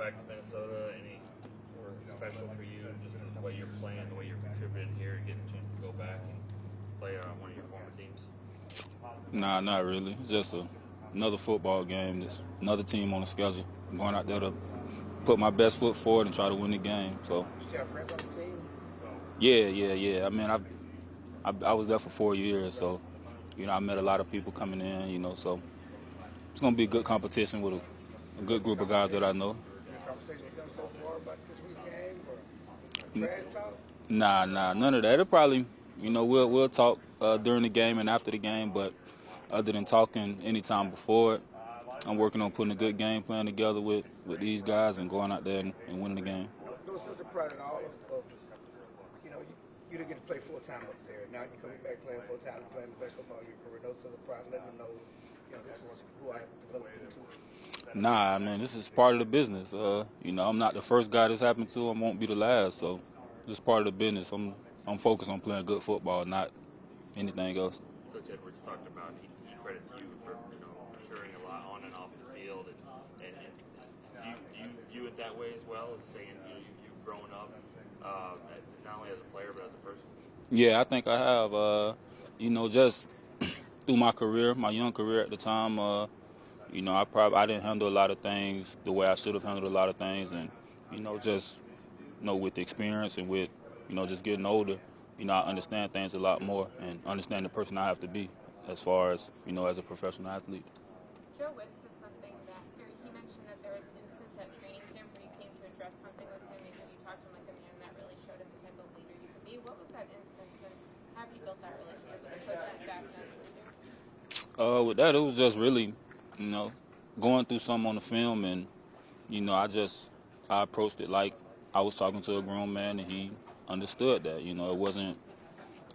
back to Minnesota, any more special for you? Just the way you're playing, the way you're contributing here, getting a chance to go back and play on one of your former teams? Nah, not really. It's just another football game. There's another team on the schedule. I'm going out there to put my best foot forward and try to win the game. So. You still have friends on the team? Yeah. I mean, I was there for 4 years, so I met a lot of people coming in. So it's gonna be a good competition with a good group of guys that I know. Any conversation with them so far about this week's game or trash talk? Nah, none of that. It'll probably, we'll talk during the game and after the game, but other than talking anytime before it, I'm working on putting a good game plan together with these guys and going out there and winning the game. No sense of pride at all of you didn't get to play full-time up there. Now you're coming back playing full-time and playing the best football of your career. No sense of pride letting them know, this is who I have developed into. Nah, man, this is part of the business. I'm not the first guy this happened to. I won't be the last, so this is part of the business. I'm focused on playing good football, not anything else. Coach Edwards talked about he credits you for maturing a lot on and off the field, and you view it that way as well, as saying you've grown up not only as a player but as a person. Yeah, I think I have. Just through my career, my young career at the time, I didn't handle a lot of things the way I should have handled a lot of things, and with the experience and with just getting older, I understand things a lot more and understand the person I have to be as far as as a professional athlete. Joe Wick said something he mentioned that there was an instance at training camp where you came to address something with him. He said you talked to him like a man, and that really showed him the type of leader you could be. What was that instance, and have you built that relationship with the coaching staff and as a leader? With that, it was just really, going through something on the film, and I approached it like I was talking to a grown man, and he understood that. It wasn't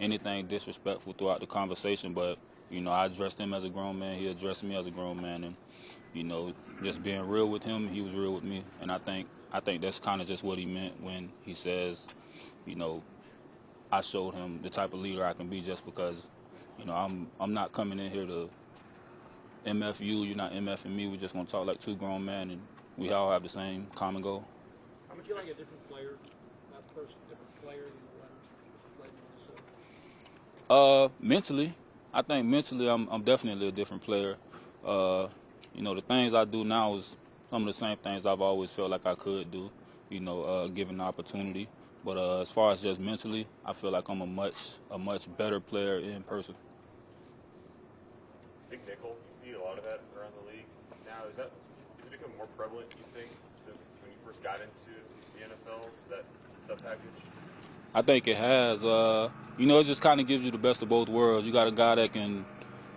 anything disrespectful throughout the conversation, but I addressed him as a grown man, he addressed me as a grown man, and just being real with him, he was real with me, and I think that's kind of just what he meant when he says, I showed him the type of leader I can be, just because I'm not coming in here to MF you, you're not MFing me. We're just gonna talk like two grown men, and we all have the same common goal. How much you like a different player, not person, different player than the one played in Minnesota? Mentally, I think mentally I'm definitely a different player. The things I do now is some of the same things I've always felt like I could do, given the opportunity. But as far as just mentally, I feel like I'm a much better player in person. Big nickel, you see a lot of that around the league now. Is it becoming more prevalent, you think, since when you first got into the NFL, that sub-package? I think it has. It just kind of gives you the best of both worlds. You got a guy that can,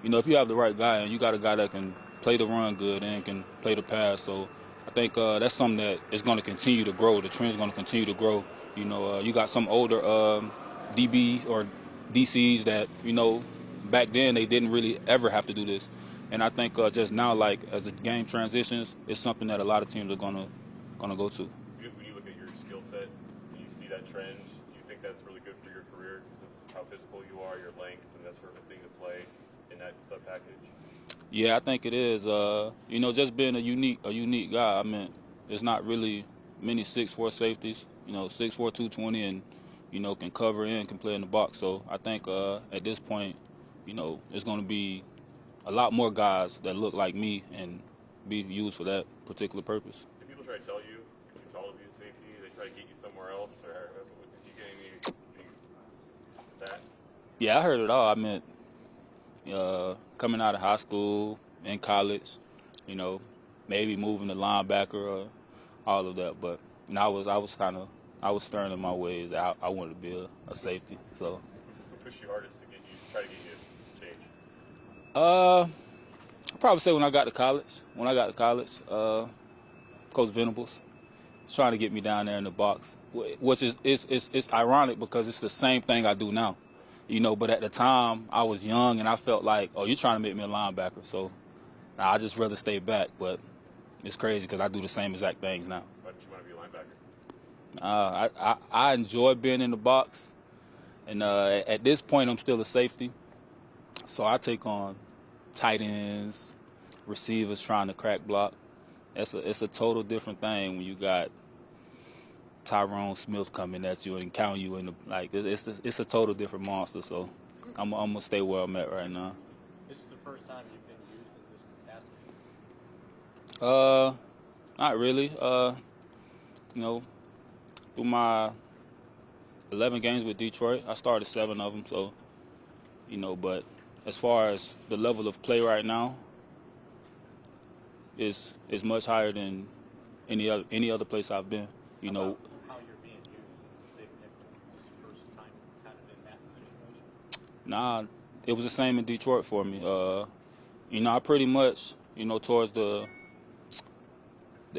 if you have the right guy, and you got a guy that can play the run good and can play the pass. So I think that's something that is going to continue to grow. The trend's going to continue to grow. You got some older DBs or DCs that, back then they didn't really ever have to do this. And I think just now, like, as the game transitions, it's something that a lot of teams are gonna go to. When you look at your skill set and you see that trend, do you think that's really good for your career because of how physical you are, your length, and that sort of thing to play in that sub-package? Yeah, I think it is. Just being a unique guy. I mean, there's not really many 6'4" safeties. 6'4", 220, and can cover in, can play in the box. So I think at this point, there's going to be a lot more guys that look like me and be used for that particular purpose. Do people try to tell you you're too tall to be a safety? They try to get you somewhere else, or did you get any that? Yeah, I heard it all. I meant coming out of high school, in college, maybe moving to linebacker or all of that. But I was stern in my ways. I wanted to be a safety. So. Who pushed you hardest to try to get you to change? I'd probably say when I got to college. Coach Venables was trying to get me down there in the box, which is it's ironic because it's the same thing I do now. But at the time I was young and I felt like, oh, you're trying to make me a linebacker, so I just rather stay back. But it's crazy because I do the same exact things now. Why did you want to be a linebacker? I enjoy being in the box, and at this point I'm still a safety, so I take on tight ends, receivers trying to crack block, it's a total different thing when you got Tyrone Smith coming at you and count you in the it's a total different monster. So I'm gonna stay where I'm at right now. This is the first time you've been used in this capacity? Not really. Through my 11 games with Detroit, I started 7 of them. So, but as far as the level of play right now, is much higher than any other place I've been. How you're being used, Big Nick, this is the first time kind of in that situation? Nah, it was the same in Detroit for me. I pretty much, towards the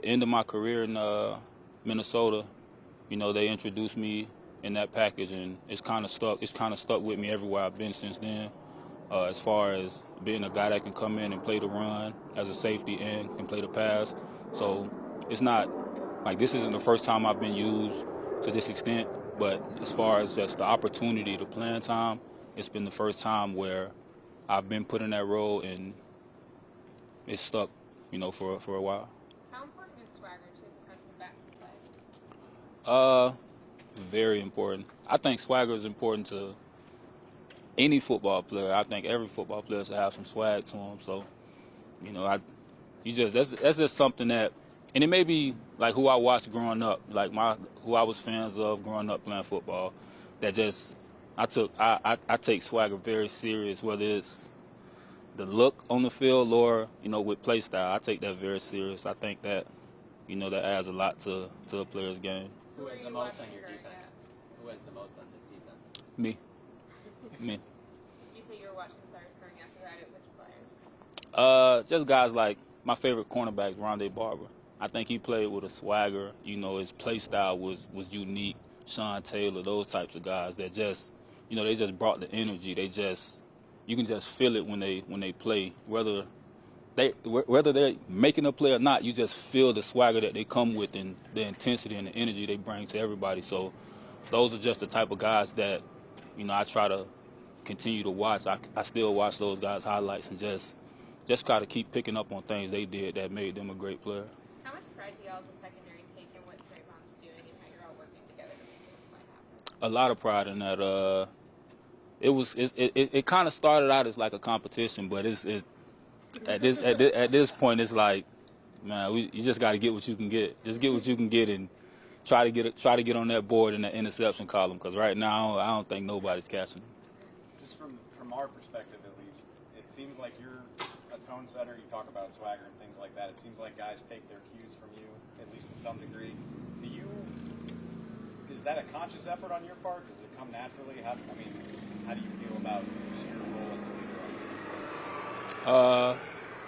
end of my career in Minnesota, they introduced me in that package, and it's kind of stuck with me everywhere I've been since then. As far as being a guy that can come in and play the run as a safety and can play the pass. So it's not like this isn't the first time I've been used to this extent, but as far as just the opportunity to playing time, it's been the first time where I've been put in that role and it's stuck, for a while. How important is swagger to defensive backs play? Very important. I think swagger is important to any football player. I think every football player should have some swag to him. So, that's just something that, and it may be like who I watched growing up, like who I was fans of growing up playing football. That just I take swagger very serious, whether it's the look on the field or with play style. I take that very serious. I think that that adds a lot to a player's game. Who has the most on your defense? Who has the most on this defense? Me. Me. You say you were watching players growing up. Who had it? Which players? Just guys like my favorite cornerback, Rondé Barber. I think he played with a swagger. His play style was unique. Sean Taylor, those types of guys that just, they just brought the energy. You can just feel it when they play. Whether they're making a play or not, you just feel the swagger that they come with and the intensity and the energy they bring to everybody. So those are just the type of guys that, I try to continue to watch. I still watch those guys' highlights and just try to keep picking up on things they did that made them a great player. How much pride do y'all as a secondary take in what Trayvon's doing and how you're all working together to make this play happen? A lot of pride in that. It kind of started out as like a competition, but it's at this point it's like, man, you just got to get what you can get. Just get what you can get and try to get on that board in the interception column, because right now I don't think nobody's catching them. Just from our perspective at least, it seems like you're a tone setter. You talk about swagger and things like that. It seems like guys take their cues from you, at least to some degree. Is that a conscious effort on your part? Does it come naturally? How do you feel about just your role as a leader on this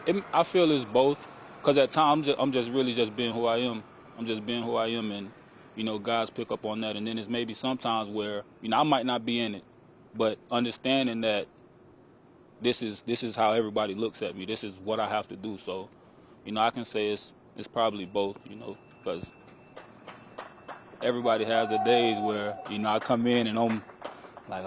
defense? I feel it's both, because at times I'm just really just being who I am. I'm just being who I am, and guys pick up on that. And then it's maybe sometimes where I might not be in it, but understanding that this is how everybody looks at me. This is what I have to do. So, I can say it's probably both. Because everybody has their days where I come in and I'm like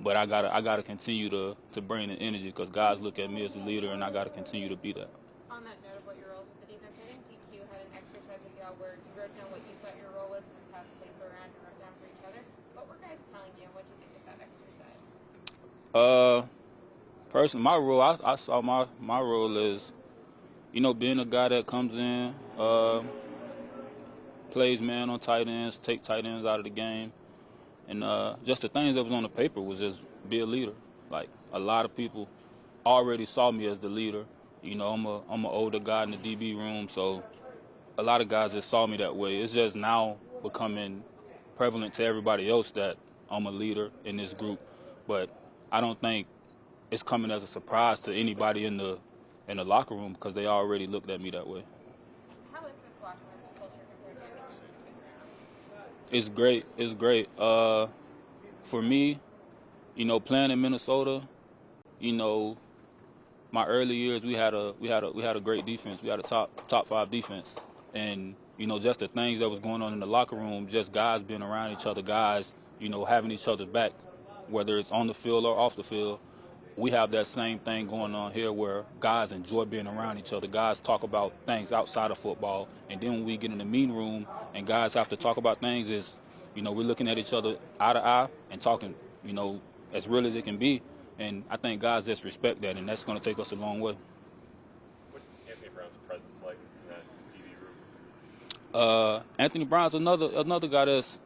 but I gotta continue to bring the energy, because guys look at me as a leader, and I gotta continue to be that. On that note of what your roles with the defense, I think DQ had an exercise with y'all where you wrote down what you thought your role was and then passed the paper around and wrote down for each other. What were guys telling you, and what did you think of that exercise? Personally, my role, I saw my role as, being a guy that comes in, plays man on tight ends, take tight ends out of the game. And just the things that was on the paper was just be a leader. Like, a lot of people already saw me as the leader. I'm an older guy in the DB room, so a lot of guys just saw me that way. It's just now becoming prevalent to everybody else that I'm a leader in this group. But I don't think it's coming as a surprise to anybody in the locker room, because they already looked at me that way. How is this locker room culture compared to other ones you've been around? It's great. It's great. For me, playing in Minnesota, my early years we had a great defense. We had a top 5 defense, and just the things that was going on in the locker room, just guys being around each other, guys having each other's back, whether it's on the field or off the field. we have that same thing going on here where guys enjoy being around each other. Guys talk about things outside of football. And then when we get in the meeting room and guys have to talk about things, we're looking at each other eye to eye and talking, as real as it can be. And I think guys just respect that, and that's going to take us a long way. What's Anthony Brown's presence like in that PV room? Anthony Brown's another guy that's,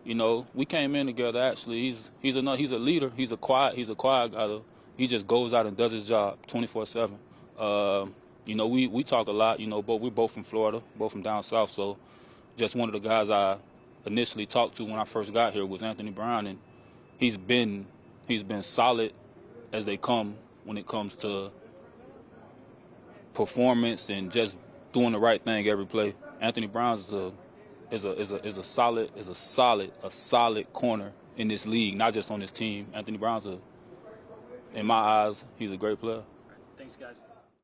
we came in together. Actually, he's a leader. He's a quiet guy. He just goes out and does his job 24/7. We talk a lot. But we're both from Florida, both from down south. So, just one of the guys I initially talked to when I first got here was Anthony Brown, and he's been solid as they come when it comes to performance and just doing the right thing every play. Anthony Brown is a solid corner in this league, not just on this team. Anthony Brown's in my eyes, he's a great player. Thanks, guys.